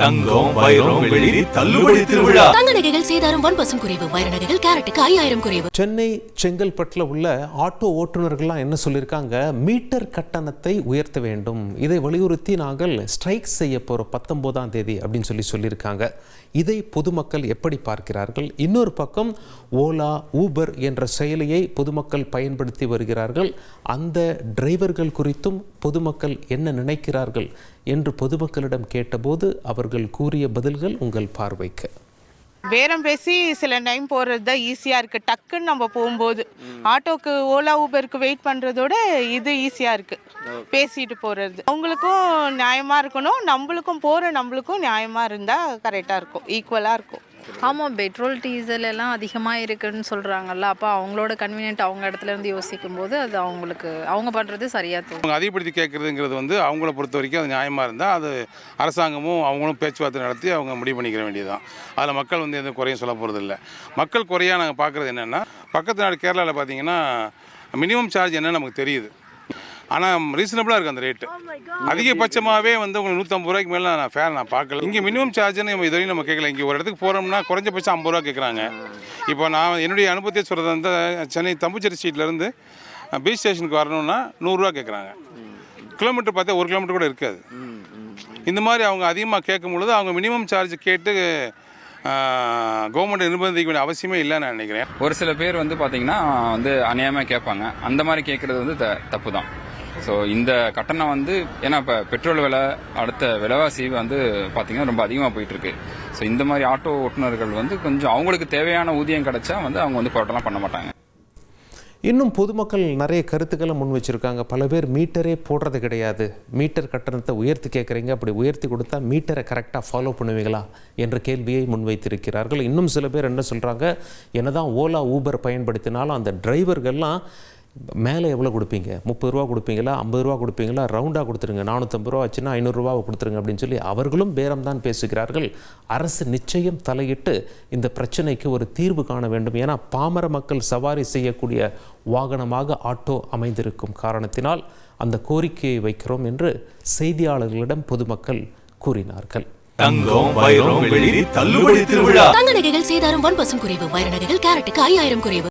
தங்கம் வைரம் வெள்ளி தள்ளுபடி திருவிழா. தங்க நகைகள் சேதாரம் 1% குறைவு. வைர நகைகள் கேரட்டுக்கு 5000 குறைவு. சென்னை செங்கல்பட்டுல உள்ள ஆட்டோ ஓட்டுநர்கள்லாம் என்ன சொல்லியிருக்காங்க, மீட்டர் கட்டணத்தை உயர்த்த வேண்டும், இதை வலியுறுத்தி நாங்கள் ஸ்ட்ரைக் செய்ய போறோம் 19ஆம் தேதி அப்படின்னு சொல்லியிருக்காங்க. இதை பொதுமக்கள் எப்படி பார்க்கிறார்கள்? இன்னொரு பக்கம் ஓலா ஊபர் என்ற செயலியை பொதுமக்கள் பயன்படுத்தி வருகிறார்கள். அந்த டிரைவர்கள் குறித்தும் பொதுமக்கள் என்ன நினைக்கிறார்கள் என்று பொதுமக்களிடம் கேட்டபோது அவர்கள் கூறிய பதில்கள் உங்கள் பார்வைக்கு. பேரம் பேசி சில டைம் போகிறது தான் ஈஸியாக இருக்குது. டக்குன்னு நம்ம போகும்போது ஆட்டோக்கு ஓலா ஊபருக்கு வெயிட் பண்ணுறதோட இது ஈஸியாக இருக்குது, பேசிட்டு போகிறது. அவங்களுக்கும் நியாயமாக இருக்கணும், நம்மளுக்கும் நியாயமாக இருந்தால் கரெக்டாக இருக்கும், ஈக்குவலாக இருக்கும். ஆமாம், பெட்ரோல் டீசல் எல்லாம் அதிகமாக இருக்குன்னு சொல்கிறாங்கல்ல, அப்போ அவங்களோட கன்வீனியன்ட் அவங்க இடத்துல இருந்து யோசிக்கும் போது அது அவங்க பண்ணுறது சரியாக தோணும். அவங்க அதிகப்படுத்தி கேட்குறதுங்கிறது அவங்கள பொறுத்த வரைக்கும் அது நியாயமாக இருந்தால் அது அரசாங்கமும் அவங்களும் பேச்சுவார்த்தை நடத்தி அவங்க முடிவு பண்ணிக்கிற வேண்டியதுதான். அதில் மக்கள் எந்த குறையும் சொல்ல போகிறது இல்லை. மக்கள் குறையாக நாங்கள் பார்க்குறது என்னென்னா, பக்கத்து நாடு கேரளாவில் பார்த்தீங்கன்னா மினிமம் சார்ஜ் என்னன்னு நமக்கு தெரியுது, ஆனால் ரீசனபிளாக இருக்குது அந்த ரேட்டு. அதிகபட்சமாகவே உங்களுக்கு 150 ரூபாய்க்கு மேலே நான் பார்க்கல. இங்கே மினிமம் சார்ஜ்னு இது வரைக்கும் நம்ம கேட்கல. இங்கே ஒரு இடத்துக்கு போகிறோம்னா குறைஞ்சபட்சம் 50 ரூபா கேட்குறாங்க. இப்போ நான் என்னுடைய அனுபவத்தை சொல்கிறது வந்து சென்னை தம்புச்சேரி ஸ்ட்ரீட்லேருந்து பீச் ஸ்டேஷனுக்கு வரணும்னா 100 ரூபா கேட்குறாங்க. கிலோமீட்டர் பார்த்தா 1 கிலோமீட்டர் கூட இருக்காது. இந்த மாதிரி அவங்க அதிகமாக கேட்கும் பொழுது அவங்க மினிமம் சார்ஜ் கேட்டு கவர்மெண்ட் நிர்பந்திக்க வேண்டிய அவசியமே இல்லைன்னு நான் நினைக்கிறேன். ஒரு சில பேர் பார்த்தீங்கன்னா அநியாயமாக கேட்பாங்க. அந்த மாதிரி கேட்குறது தப்பு தான். ஸோ இந்த கட்டணம் ஏன்னா இப்போ பெட்ரோல் விலை, அடுத்த விலைவாசி பார்த்தீங்கன்னா ரொம்ப அதிகமாக போயிட்டுருக்கு. ஸோ இந்த மாதிரி ஆட்டோ ஓட்டுநர்கள் கொஞ்சம் அவங்களுக்கு தேவையான ஊதியம் கிடைச்சா அவங்க போராட்டம்லாம் பண்ண மாட்டாங்க. இன்னும் பொதுமக்கள் நிறைய கருத்துக்களை முன் வச்சுருக்காங்க. பல பேர் மீட்டரே போடுறது கிடையாது, மீட்டர் கட்டணத்தை உயர்த்தி கேட்குறீங்க, அப்படி உயர்த்தி கொடுத்தா மீட்டரை கரெக்டாக ஃபாலோ பண்ணுவீங்களா என்ற கேள்வியை முன்வைத்திருக்கிறார்கள். இன்னும் சில பேர் என்ன சொல்கிறாங்க, என்னதான் ஓலா ஊபர் பயன்படுத்தினாலும் அந்த டிரைவர்கள்லாம் மேலே எவ்வளோ கொடுப்பீங்க, 30 ரூபா கொடுப்பீங்களா, 50 ரூபா கொடுப்பீங்களா, ரவுண்டாக கொடுத்துருங்க, 450 ரூபா ஆச்சுன்னா 500 ரூபாவை கொடுத்துருங்க அப்படின்னு சொல்லி அவர்களும் பேரம் தான் பேசுகிறார்கள். அரசு நிச்சயம் தலையிட்டு இந்த பிரச்சனைக்கு ஒரு தீர்வு காண வேண்டும். ஏன்னா பாமர மக்கள் சவாரி செய்யக்கூடிய வாகனமாக ஆட்டோ அமைந்திருக்கும் காரணத்தினால் அந்த கோரிக்கையை வைக்கிறோம் என்று செய்தியாளர்களிடம் பொதுமக்கள் கூறினார்கள். தங்கம் வைரம் வெள்ளி தள்ளுபடி திருவிழா. தங்க நகைகள் சேதாரம் 1% குறைவு. வைர நகைகள் கேரட்டுக்கு 5000 குறைவு.